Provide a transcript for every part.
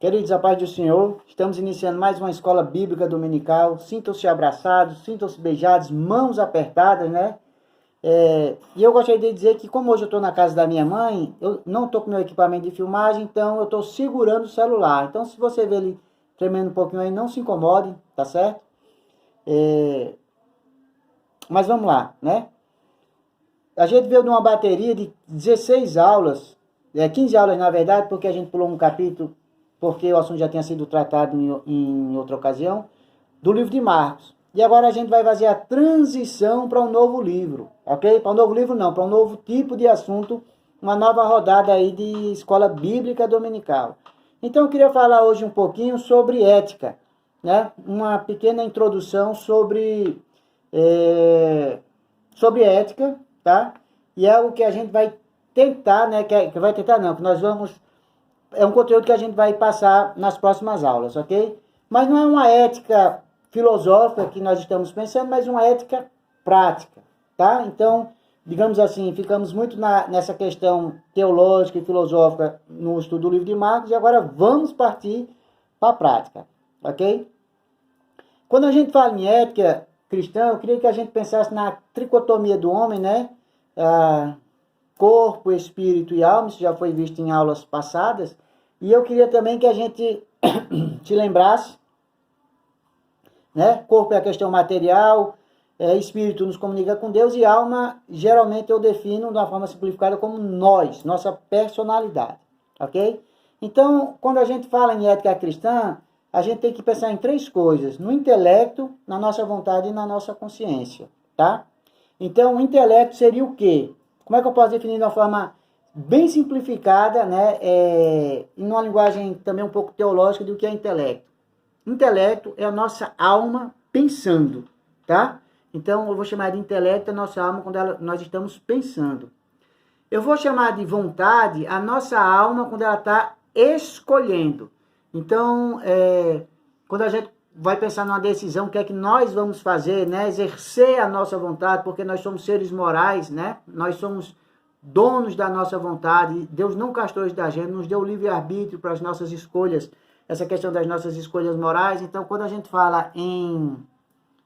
Queridos, a paz do Senhor, estamos iniciando mais uma escola bíblica dominical. Sintam-se abraçados, sintam-se beijados, mãos apertadas, né? E eu gostaria de dizer que, como hoje eu estou na casa da minha mãe, eu não estou com meu equipamento de filmagem, então eu estou segurando o celular. Então, se você vê ele tremendo um pouquinho aí, não se incomode, tá certo? Mas vamos lá, né? A gente veio de uma bateria de 16 aulas, 15 aulas na verdade, porque a gente pulou um capítulo, porque o assunto já tinha sido tratado em outra ocasião, do livro de Marcos. E agora a gente vai fazer a transição para um novo livro, ok? Para um novo livro não, para um novo tipo de assunto, uma nova rodada aí de escola bíblica dominical. Então eu queria falar hoje um pouquinho sobre ética, né? Uma pequena introdução sobre ética, tá? E é algo que a gente vai tentar, né? Que vai tentar não, que nós vamos... É um conteúdo que a gente vai passar nas próximas aulas, ok? Mas não é uma ética filosófica que nós estamos pensando, mas uma ética prática, tá? Então, digamos assim, ficamos muito nessa questão teológica e filosófica no estudo do livro de Marcos, e agora vamos partir para a prática, ok? Quando a gente fala em ética cristã, eu queria que a gente pensasse na tricotomia do homem, né? Corpo, espírito e alma, isso já foi visto em aulas passadas. E eu queria também que a gente te lembrasse, né? Corpo é a questão material, espírito nos comunica com Deus e alma, geralmente eu defino de uma forma simplificada como nós, nossa personalidade, ok? Então, quando a gente fala em ética cristã, a gente tem que pensar em três coisas: no intelecto, na nossa vontade e na nossa consciência, tá? Então, o intelecto seria o quê? Como é que eu posso definir de uma forma bem simplificada, né? Em uma linguagem também um pouco teológica do que é intelecto. Intelecto é a nossa alma pensando, tá? Então, eu vou chamar de intelecto a nossa alma quando nós estamos pensando. Eu vou chamar de vontade a nossa alma quando ela está escolhendo. Então, quando a gente vai pensar numa decisão, o que é que nós vamos fazer, né? Exercer a nossa vontade, porque nós somos seres morais, né? Nós somos donos da nossa vontade. Deus não castrou da gente, nos deu o livre-arbítrio para as nossas escolhas, essa questão das nossas escolhas morais. Então, quando a gente fala em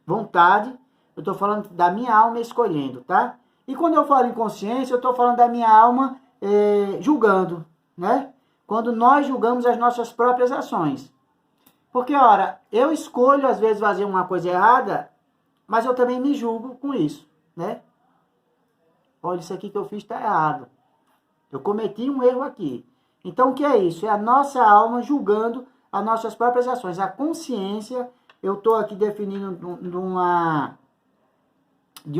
vontade, eu estou falando da minha alma escolhendo, tá? E quando eu falo em consciência, eu estou falando da minha alma julgando, né? Quando nós julgamos as nossas próprias ações. Porque, ora, eu escolho às vezes fazer uma coisa errada, mas eu também me julgo com isso, né? Olha, isso aqui que eu fiz está errado. Eu cometi um erro aqui. Então, o que é isso? É a nossa alma julgando as nossas próprias ações. A consciência, eu estou aqui definindo de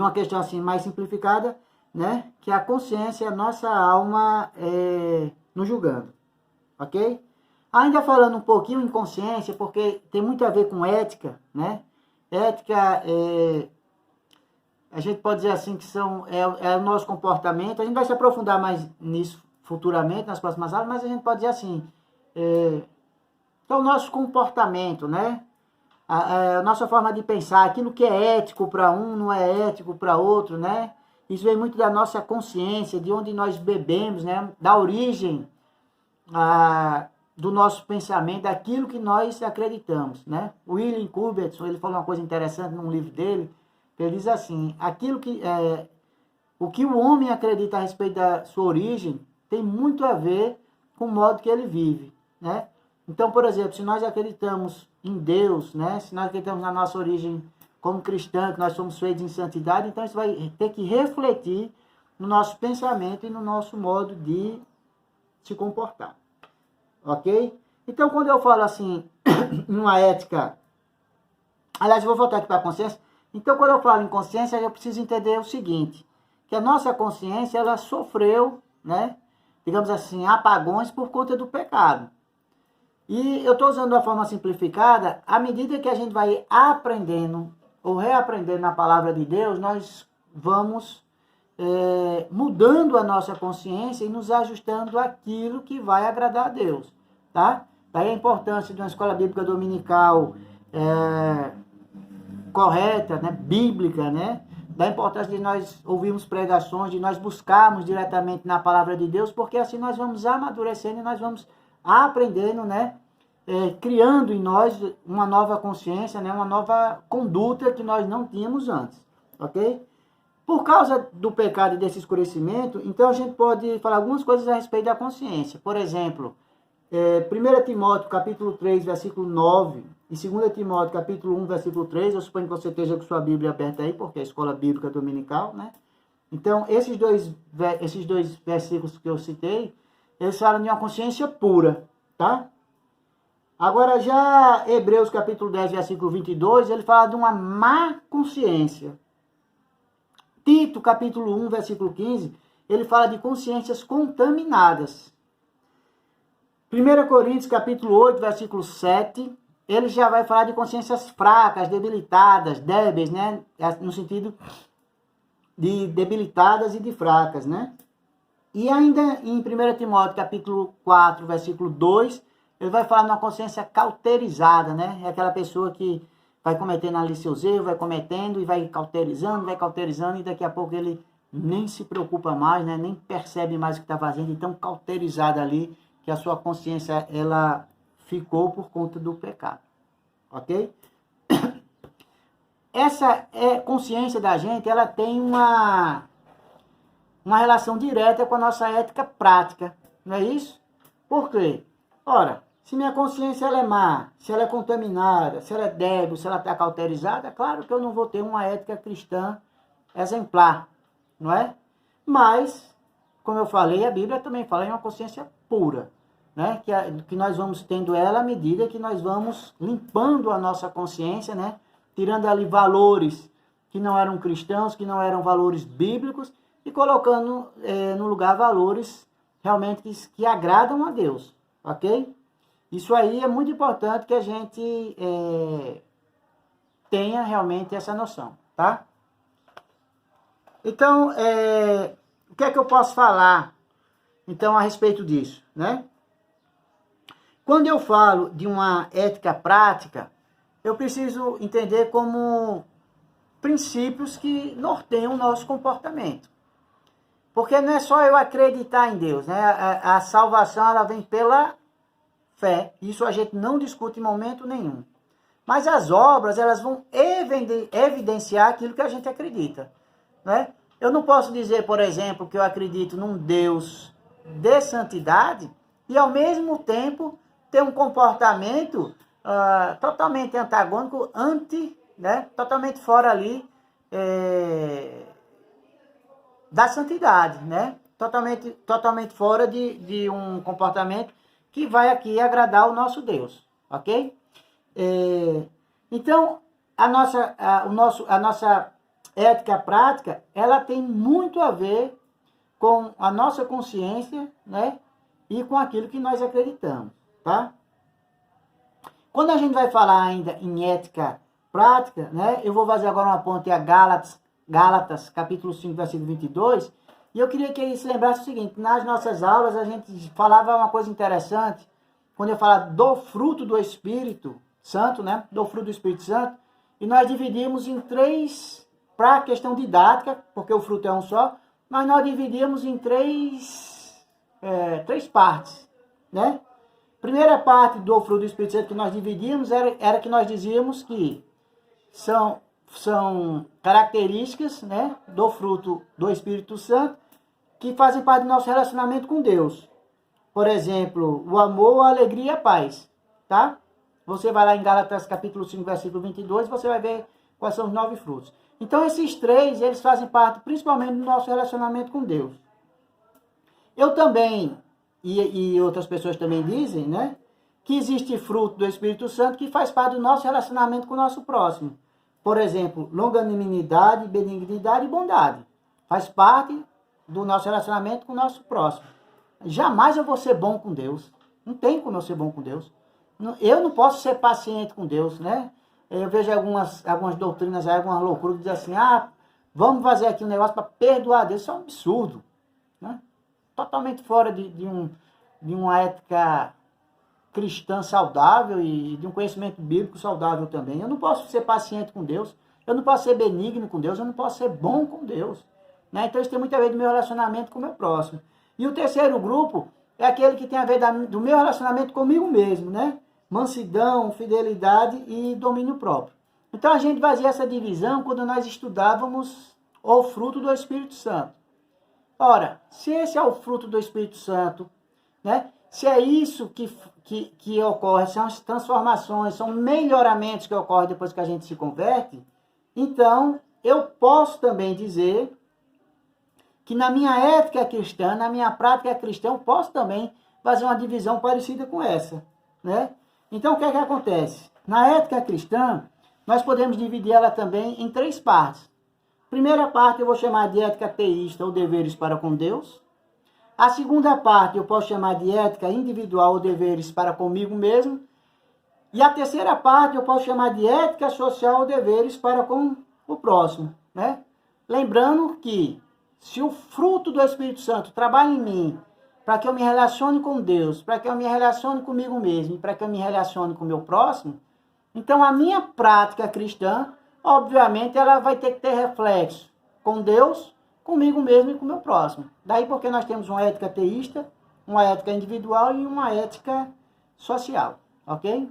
uma questão assim mais simplificada, né? Que a consciência é a nossa alma nos julgando, ok? Ainda falando um pouquinho em consciência, porque tem muito a ver com ética, né? Ética, a gente pode dizer assim que é o nosso comportamento. A gente vai se aprofundar mais nisso futuramente, nas próximas aulas, mas a gente pode dizer assim, é o nosso comportamento, né? A nossa forma de pensar, aquilo que é ético para um não é ético para outro, né? Isso vem muito da nossa consciência, de onde nós bebemos, né? Da origem do nosso pensamento, daquilo que nós acreditamos, né? O William Cubertson, ele falou uma coisa interessante num livro dele, ele diz assim: o que o homem acredita a respeito da sua origem tem muito a ver com o modo que ele vive, né? Então, por exemplo, se nós acreditamos em Deus, né? Se nós acreditamos na nossa origem como cristã, que nós somos feitos em santidade, então isso vai ter que refletir no nosso pensamento e no nosso modo de se comportar. Ok? Então, quando eu falo assim, uma ética... Aliás, eu vou voltar aqui para a consciência. Então, quando eu falo em consciência, eu preciso entender o seguinte, que a nossa consciência, ela sofreu, né? Digamos assim, apagões por conta do pecado. E eu estou usando de uma forma simplificada, à medida que a gente vai aprendendo ou reaprendendo na palavra de Deus, nós vamos mudando a nossa consciência e nos ajustando àquilo que vai agradar a Deus, tá? Daí a importância de uma escola bíblica dominical correta, né? Bíblica, né? Da importância de nós ouvirmos pregações, de nós buscarmos diretamente na palavra de Deus, porque assim nós vamos amadurecendo e nós vamos aprendendo, né? criando em nós uma nova consciência, né? Uma nova conduta que nós não tínhamos antes, ok? Por causa do pecado e desse escurecimento, então a gente pode falar algumas coisas a respeito da consciência. Por exemplo, 1 Timóteo capítulo 3, versículo 9 e 2 Timóteo capítulo 1, versículo 3, eu suponho que você esteja com sua Bíblia aberta aí, porque é a escola bíblica dominical, né? Então, esses dois versículos que eu citei, eles falam de uma consciência pura, tá? Agora, já Hebreus capítulo 10, versículo 22, ele fala de uma má consciência. Tito capítulo 1, versículo 15, ele fala de consciências contaminadas. 1 Coríntios capítulo 8, versículo 7, ele já vai falar de consciências fracas, debilitadas, débeis, né? No sentido de debilitadas e de fracas, né? E ainda em 1 Timóteo capítulo 4, versículo 2, ele vai falar de uma consciência cauterizada, né? É aquela pessoa que vai cometendo ali seus erros, vai cometendo e vai cauterizando, e daqui a pouco ele nem se preocupa mais, né? Nem percebe mais o que está fazendo, então cauterizada ali, que a sua consciência ela ficou por conta do pecado, ok? Essa consciência da gente, ela tem uma relação direta com a nossa ética prática, não é isso? Por quê? Ora, se minha consciência ela é má, se ela é contaminada, se ela é débil, se ela está cauterizada, claro que eu não vou ter uma ética cristã exemplar, não é? Mas, como eu falei, a Bíblia também fala em uma consciência pura, né? Que nós vamos tendo ela à medida que nós vamos limpando a nossa consciência, né? Tirando ali valores que não eram cristãos, que não eram valores bíblicos, e colocando no lugar valores realmente que agradam a Deus, ok? Isso aí é muito importante que a gente tenha realmente essa noção, tá? Então, o que é que eu posso falar, então, a respeito disso, né? Quando eu falo de uma ética prática, eu preciso entender como princípios que norteiam o nosso comportamento. Porque não é só eu acreditar em Deus, né? A salvação ela vem pela fé. Isso a gente não discute em momento nenhum. Mas as obras elas vão evidenciar aquilo que a gente acredita, né? Eu não posso dizer, por exemplo, que eu acredito num Deus de santidade e ao mesmo tempo ter um comportamento totalmente antagônico, né? Totalmente fora ali da santidade, né? Totalmente fora de um comportamento que vai aqui agradar o nosso Deus, ok? Então, a nossa ética prática, ela tem muito a ver com a nossa consciência, né? E com aquilo que nós acreditamos, tá? Quando a gente vai falar ainda em ética prática, né? Eu vou fazer agora uma ponte a Gálatas, capítulo 5, versículo 22, e eu queria que eles se lembrassem o seguinte: nas nossas aulas a gente falava uma coisa interessante, quando eu falava do fruto do Espírito Santo, né? Do fruto do Espírito Santo, e nós dividimos em três, para a questão didática, porque o fruto é um só, mas nós dividimos em três partes, né? Primeira parte do fruto do Espírito Santo que nós dividimos era que nós dizíamos que são características, né, do fruto do Espírito Santo que fazem parte do nosso relacionamento com Deus. Por exemplo, o amor, a alegria e a paz, tá? Você vai lá em Gálatas capítulo 5, versículo 22, você vai ver quais são os 9 frutos. Então, esses três, eles fazem parte principalmente do nosso relacionamento com Deus. Eu também, e outras pessoas também dizem, né, que existe fruto do Espírito Santo que faz parte do nosso relacionamento com o nosso próximo. Por exemplo, longanimidade, benignidade e bondade. Faz parte do nosso relacionamento com o nosso próximo. Jamais eu vou ser bom com Deus. Não tem como eu ser bom com Deus. Eu não posso ser paciente com Deus, né? Eu vejo algumas doutrinas, algumas loucuras, que dizem assim, vamos fazer aqui um negócio para perdoar Deus. Isso é um absurdo, né? Totalmente fora de uma ética cristã saudável e de um conhecimento bíblico saudável também. Eu não posso ser paciente com Deus, eu não posso ser benigno com Deus, eu não posso ser bom com Deus, né? Então isso tem muito a ver do meu relacionamento com o meu próximo. E o terceiro grupo é aquele que tem a ver do meu relacionamento comigo mesmo, né? mansidão, fidelidade e domínio próprio. Então a gente fazia essa divisão quando nós estudávamos o fruto do Espírito Santo. Ora, se esse é o fruto do Espírito Santo, né? Se é isso que ocorre, são as transformações, são melhoramentos que ocorrem depois que a gente se converte, então eu posso também dizer que na minha ética cristã, na minha prática cristã, eu posso também fazer uma divisão parecida com essa, né? Então o que é que acontece? Na ética cristã, nós podemos dividir ela também em 3 partes. Primeira parte eu vou chamar de ética teísta ou deveres para com Deus. A segunda parte eu posso chamar de ética individual ou deveres para comigo mesmo. E a terceira parte eu posso chamar de ética social ou deveres para com o próximo, né? Lembrando que se o fruto do Espírito Santo trabalha em mim para que eu me relacione com Deus, para que eu me relacione comigo mesmo, para que eu me relacione com o meu próximo, então a minha prática cristã, obviamente, ela vai ter que ter reflexo com Deus, comigo mesmo e com o meu próximo. Daí porque nós temos uma ética teísta, uma ética individual e uma ética social, ok?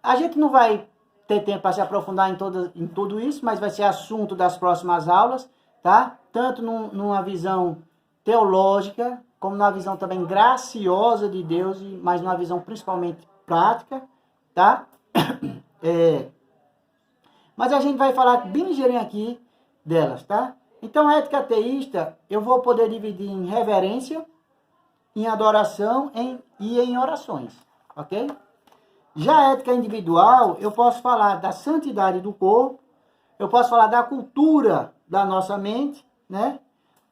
A gente não vai ter tempo para se aprofundar em tudo isso, mas vai ser assunto das próximas aulas, tá? Tanto numa visão teológica, como numa visão também graciosa de Deus, mas numa visão principalmente prática, tá? Mas a gente vai falar bem ligeirinho aqui delas, tá? Então, a ética teísta, eu vou poder dividir em reverência, em adoração e em orações, ok? Já a ética individual, eu posso falar da santidade do corpo, eu posso falar da cultura da nossa mente, né?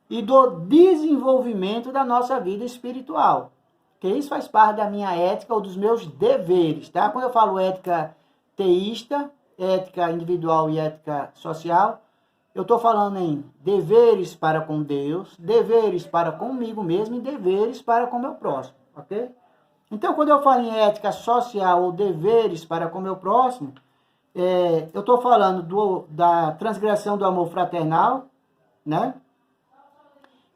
E do desenvolvimento da nossa vida espiritual. Que isso faz parte da minha ética ou dos meus deveres, tá? Quando eu falo ética teísta, ética individual e ética social, eu estou falando em deveres para com Deus, deveres para comigo mesmo e deveres para com o meu próximo, ok? Então, quando eu falo em ética social ou deveres para com o meu próximo, eu estou falando da transgressão do amor fraternal, né?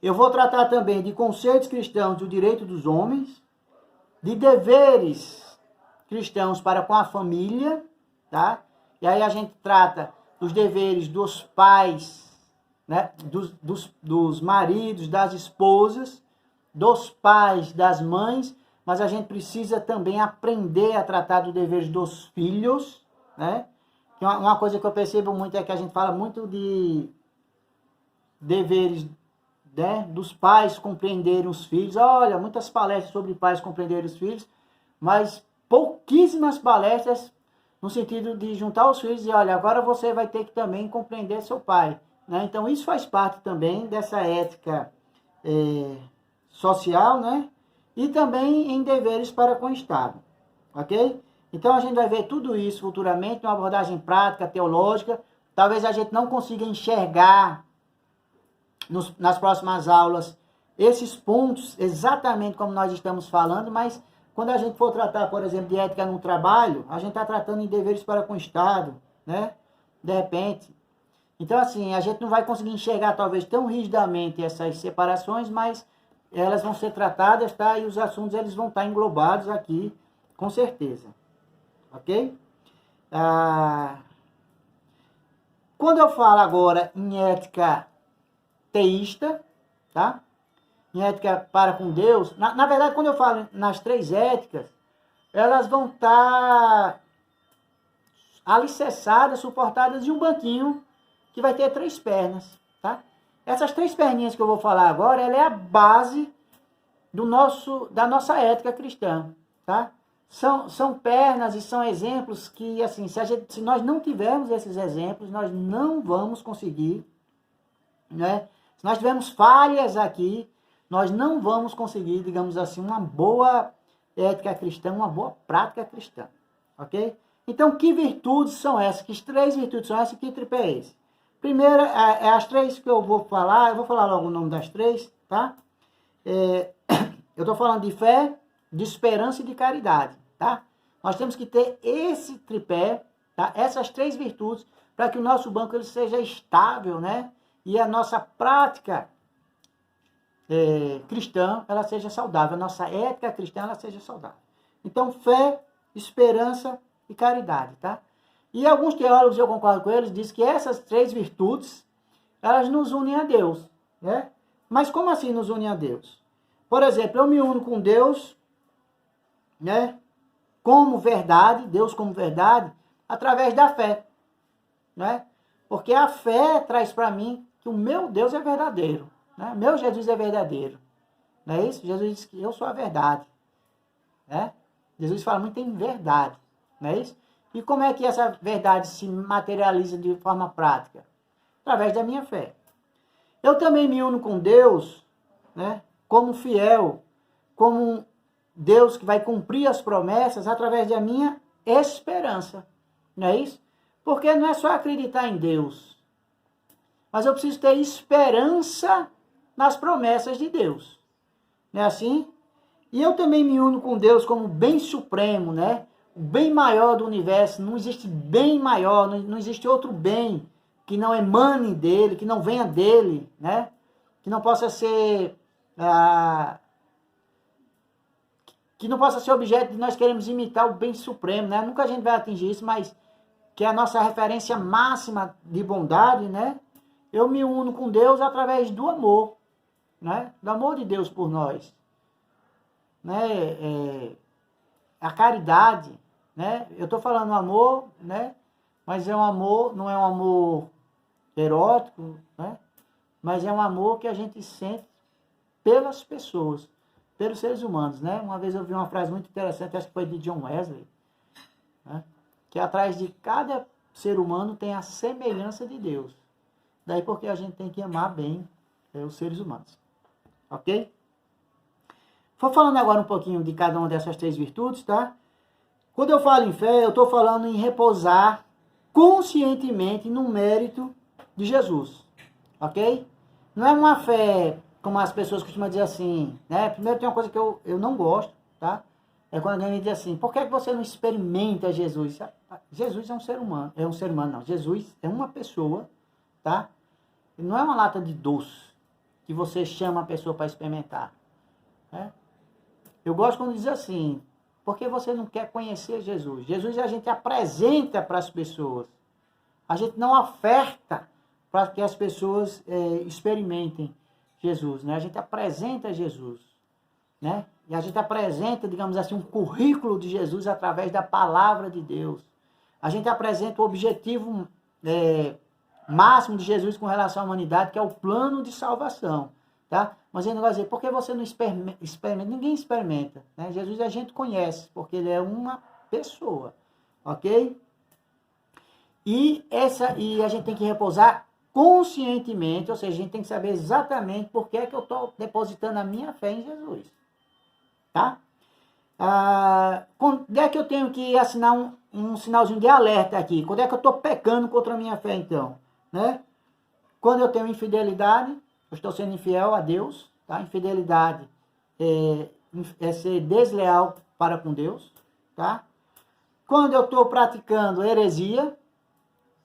Eu vou tratar também de conceitos cristãos do direito dos homens, de deveres cristãos para com a família, tá? E aí a gente trata dos deveres dos pais, né? dos maridos, das esposas, dos pais, das mães, mas a gente precisa também aprender a tratar dos deveres dos filhos, né? Uma coisa que eu percebo muito é que a gente fala muito de deveres, né, dos pais compreenderem os filhos. Olha, muitas palestras sobre pais compreenderem os filhos, mas pouquíssimas palestras no sentido de juntar os filhos e olha, agora você vai ter que também compreender seu pai, né? Então isso faz parte também dessa ética social, né? E também em deveres para com o Estado, ok? Então a gente vai ver tudo isso futuramente, uma abordagem prática, teológica. Talvez a gente não consiga enxergar nas próximas aulas esses pontos exatamente como nós estamos falando, mas quando a gente for tratar, por exemplo, de ética no trabalho, a gente está tratando em deveres para com o Estado, né? De repente. Então, assim, a gente não vai conseguir enxergar talvez tão rigidamente essas separações, mas elas vão ser tratadas, tá? E os assuntos eles vão estar englobados aqui, com certeza. Ok? Quando eu falo agora em ética teísta, tá? Em ética para com Deus, na verdade, quando eu falo nas 3 éticas, elas vão estar alicerçadas, suportadas em um banquinho que vai ter 3 pernas, tá? Essas 3 perninhas que eu vou falar agora, ela é a base da nossa ética cristã, tá? São pernas e são exemplos que, assim, se nós não tivermos esses exemplos, nós não vamos conseguir, né? Se nós tivermos falhas aqui, nós não vamos conseguir, digamos assim, uma boa ética cristã, uma boa prática cristã, ok? Então, que virtudes são essas? Que 3 virtudes são essas? Que tripé é esse? Primeiro, as 3 que eu vou falar logo o nome das 3, tá? Eu estou falando de fé, de esperança e de caridade, tá? Nós temos que ter esse tripé, tá? Essas 3 virtudes, para que o nosso banco ele seja estável, né? E a nossa prática cristã, ela seja saudável. A nossa ética cristã, ela seja saudável. Então, fé, esperança e caridade, tá? E alguns teólogos, eu concordo com eles, dizem que essas 3 virtudes, elas nos unem a Deus, né? Mas como assim nos unem a Deus? Por exemplo, eu me uno com Deus, né? Como verdade, Deus como verdade, através da fé, né? Porque a fé traz para mim que o meu Deus é verdadeiro, né? Meu Jesus é verdadeiro, não é isso? Jesus diz que eu sou a verdade, né? Jesus fala muito em verdade, não é isso? E como é que essa verdade se materializa de forma prática? Através da minha fé. Eu também me uno com Deus, né? Como fiel, como Deus que vai cumprir as promessas através da minha esperança, não é isso? Porque não é só acreditar em Deus, mas eu preciso ter esperança nas promessas de Deus, não é assim? E eu também me uno com Deus como bem supremo, né? O bem maior do universo. Não existe bem maior, não existe outro bem que não emane dele, que não venha dele, né? Que não possa ser que não possa ser objeto de nós queremos imitar o bem supremo, né? Nunca a gente vai atingir isso, mas que é a nossa referência máxima de bondade, né? Eu me uno com Deus através do amor, né? Do amor de Deus por nós, né? A caridade, né? Eu estou falando amor, né? Mas é um amor, não é um amor erótico, né? Mas é um amor que a gente sente pelas pessoas, pelos seres humanos, né? Uma vez eu vi uma frase muito interessante, acho que foi de John Wesley, né? Que atrás de cada ser humano tem a semelhança de Deus. Daí porque a gente tem que amar bem os seres humanos, ok? Vou falando agora um pouquinho de cada uma dessas 3 virtudes, tá? Quando eu falo em fé, eu estou falando em repousar conscientemente no mérito de Jesus, ok? Não é uma fé, como as pessoas costumam dizer assim, né? Primeiro tem uma coisa que eu não gosto, tá? É quando alguém me diz assim, por que você não experimenta Jesus? Jesus é um ser humano, não. Jesus é uma pessoa, tá? Não é uma lata de doce que você chama a pessoa para experimentar, né? Eu gosto quando diz assim, porque você não quer conhecer Jesus. Jesus a gente apresenta para as pessoas. A gente não oferta para que as pessoas experimentem Jesus, né? A gente apresenta Jesus, né? E a gente apresenta, digamos assim, um currículo de Jesus através da palavra de Deus. A gente apresenta o objetivo máximo de Jesus com relação à humanidade, que é o plano de salvação, tá? Mas ele não vai dizer, por que você não experimenta? Ninguém experimenta, né? Jesus a gente conhece, porque ele é uma pessoa, ok? E a gente tem que repousar conscientemente, ou seja, a gente tem que saber exatamente por que é que eu estou depositando a minha fé em Jesus, tá? Quando é que eu tenho que assinar um sinalzinho de alerta aqui? Quando é que eu estou pecando contra a minha fé, então? Né? Quando eu tenho infidelidade, eu estou sendo infiel a Deus, tá? Infidelidade é ser desleal para com Deus, tá? Quando eu estou praticando heresia,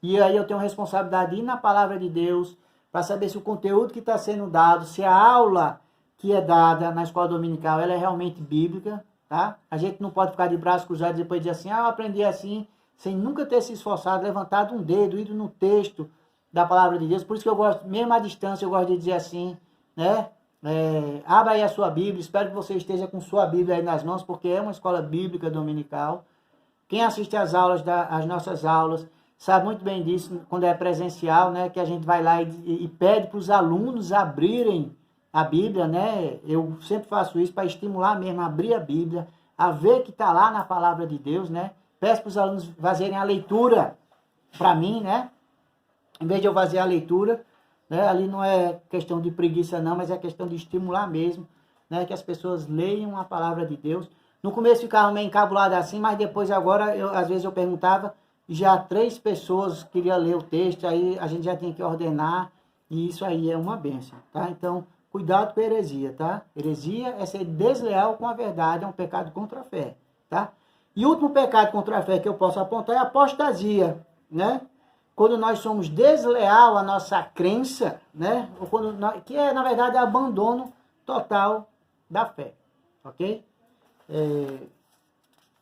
e aí eu tenho responsabilidade de ir na palavra de Deus para saber se o conteúdo que está sendo dado, se a aula que é dada na escola dominical, ela é realmente bíblica, tá? A gente não pode ficar de braços cruzados e depois dizer assim, eu aprendi assim, sem nunca ter se esforçado, levantado um dedo, ido no texto da palavra de Deus. Por isso que eu gosto, mesmo à distância, eu gosto de dizer assim, né? Abra aí a sua Bíblia, espero que você esteja com sua Bíblia aí nas mãos, porque é uma escola bíblica dominical. Quem assiste às aulas, às nossas aulas, sabe muito bem disso, quando é presencial, né? Que a gente vai lá e pede para os alunos abrirem a Bíblia, né? Eu sempre faço isso para estimular mesmo a abrir a Bíblia, a ver que está lá na palavra de Deus, né? Peço para os alunos fazerem a leitura para mim, né? Em vez de eu fazer a leitura, né? Ali não é questão de preguiça não, mas é questão de estimular mesmo, né? Que as pessoas leiam a palavra de Deus. No começo ficava meio encabulado assim, mas depois agora, às vezes eu perguntava, já 3 pessoas queriam ler o texto, aí a gente já tinha que ordenar, e isso aí é uma bênção, tá? Então, cuidado com a heresia, tá? Heresia é ser desleal com a verdade, é um pecado contra a fé, tá? E o último pecado contra a fé que eu posso apontar é a apostasia, né? Quando nós somos desleal à nossa crença, né? Ou que é, na verdade, abandono total da fé, ok?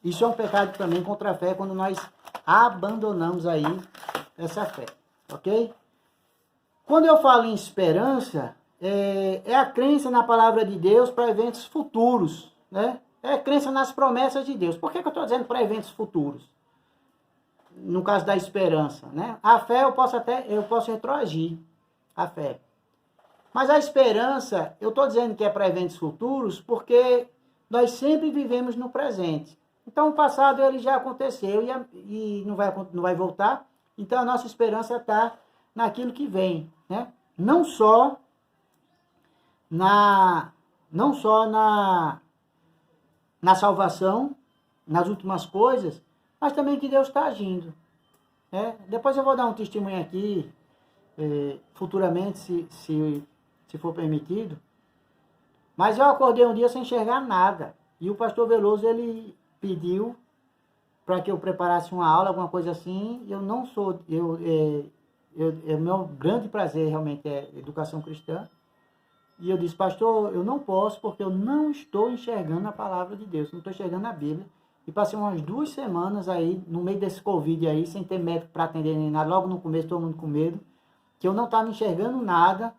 Isso é um pecado também contra a fé, quando nós abandonamos aí essa fé, ok? Quando eu falo em esperança, é a crença na palavra de Deus para eventos futuros, né? É a crença nas promessas de Deus. Por que eu estou dizendo para eventos futuros? No caso da esperança, né? A fé eu posso retroagir, a fé. Mas a esperança, eu estou dizendo que é para eventos futuros, porque nós sempre vivemos no presente. Então o passado ele já aconteceu e não vai voltar. Então a nossa esperança está naquilo que vem, né? Não só na salvação, nas últimas coisas, mas também que Deus está agindo, né? Depois eu vou dar um testemunho aqui, futuramente, se for permitido. Mas eu acordei um dia sem enxergar nada. E o pastor Veloso, ele pediu para que eu preparasse uma aula, alguma coisa assim. Eu não sou... meu grande prazer realmente é educação cristã. E eu disse, pastor, eu não posso porque eu não estou enxergando a palavra de Deus. Não estou enxergando a Bíblia. E passei umas 2 semanas aí, no meio desse Covid aí, sem ter médico para atender nem nada. Logo no começo, todo mundo com medo. Que eu não estava enxergando nada.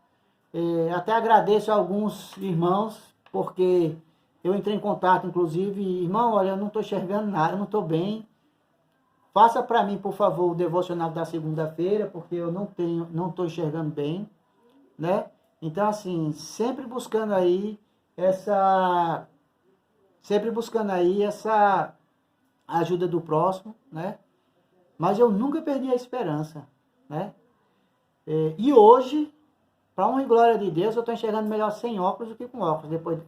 Até agradeço a alguns irmãos, porque eu entrei em contato, inclusive, irmão, olha, eu não estou enxergando nada, eu não estou bem. Faça para mim, por favor, o devocional da segunda-feira, porque eu não estou enxergando bem, né? Então, assim, sempre buscando aí essa ajuda do próximo, né? Mas eu nunca perdi a esperança, né? E hoje, para honra e glória de Deus, eu estou enxergando melhor sem óculos do que com óculos. Depois,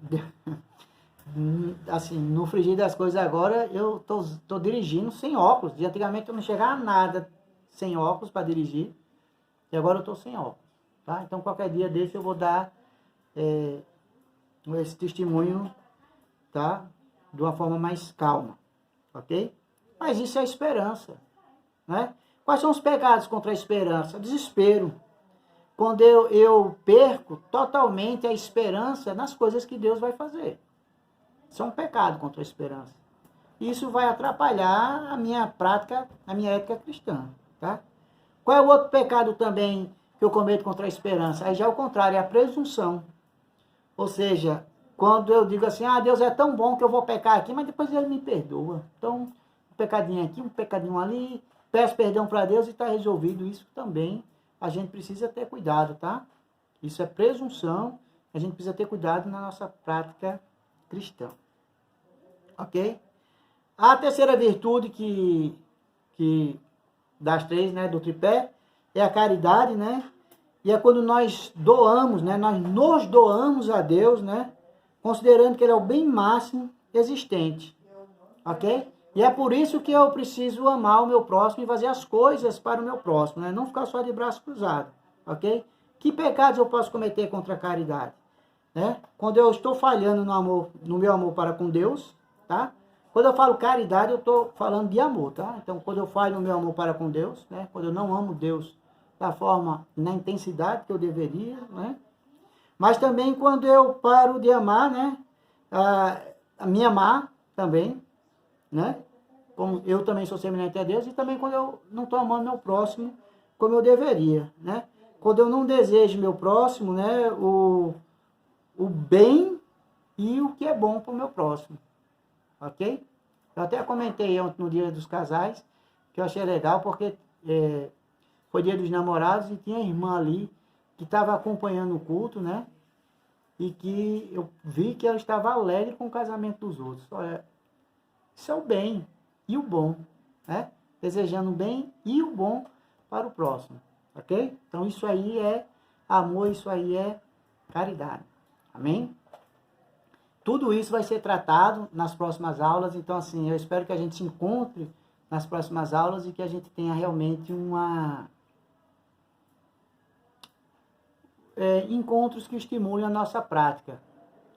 assim, no frigir das coisas agora, eu tô dirigindo sem óculos. E antigamente eu não enxergava nada sem óculos para dirigir. E agora eu estou sem óculos. Tá? Então, qualquer dia desse eu vou dar esse testemunho, tá? De uma forma mais calma. Ok? Mas isso é esperança, né? Quais são os pecados contra a esperança? Desespero. Quando eu perco totalmente a esperança nas coisas que Deus vai fazer. Isso é um pecado contra a esperança. Isso vai atrapalhar a minha prática, a minha ética cristã. Tá? Qual é o outro pecado também que eu cometo contra a esperança? Aí já é o contrário, é a presunção. Ou seja, quando eu digo assim, Deus é tão bom que eu vou pecar aqui, mas depois Ele me perdoa. Então, um pecadinho aqui, um pecadinho ali, peço perdão para Deus e está resolvido. Isso também a gente precisa ter cuidado, tá? Isso é presunção, a gente precisa ter cuidado na nossa prática cristã. Ok? A terceira virtude que das 3, né, do tripé, é a caridade, né? E é quando nós doamos, né? Nós nos doamos a Deus, né? Considerando que Ele é o bem máximo existente. Ok? E é por isso que eu preciso amar o meu próximo e fazer as coisas para o meu próximo, né? Não ficar só de braço cruzado, ok? Que pecados eu posso cometer contra a caridade? Né? Quando eu estou falhando no meu amor para com Deus, tá? Quando eu falo caridade, eu estou falando de amor, tá? Então, quando eu falho no meu amor para com Deus, né? Quando eu não amo Deus da forma, na intensidade que eu deveria, né? Mas também quando eu paro de amar, né? A me amar também, né? Como eu também sou semelhante a Deus, e também quando eu não estou amando meu próximo como eu deveria, né? Quando eu não desejo meu próximo, né? O bem e o que é bom para o meu próximo, ok? Eu até comentei ontem no Dia dos Casais, que eu achei legal, porque foi Dia dos Namorados e tinha a irmã ali que estava acompanhando o culto, né? E que eu vi que ela estava alegre com o casamento dos outros. Olha, isso é o bem e o bom, né? Desejando o bem e o bom para o próximo, ok? Então isso aí é amor, isso aí é caridade, amém? Tudo isso vai ser tratado nas próximas aulas, então assim, eu espero que a gente se encontre nas próximas aulas e que a gente tenha realmente encontros que estimulem a nossa prática,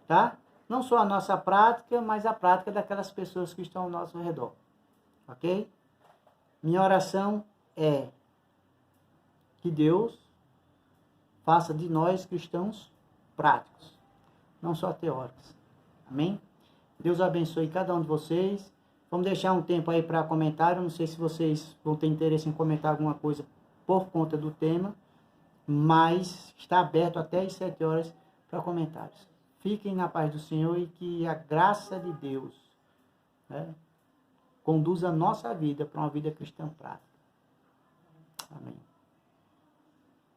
tá? Não só a nossa prática, mas a prática daquelas pessoas que estão ao nosso redor, ok? Minha oração é que Deus faça de nós cristãos práticos, não só teóricos, amém? Deus abençoe cada um de vocês, Vamos deixar um tempo aí para comentário. Não sei se vocês vão ter interesse em comentar alguma coisa por conta do tema, mas está aberto até às 7 horas para comentários. Fiquem na paz do Senhor e que a graça de Deus, né, conduza a nossa vida para uma vida cristã prática. Amém.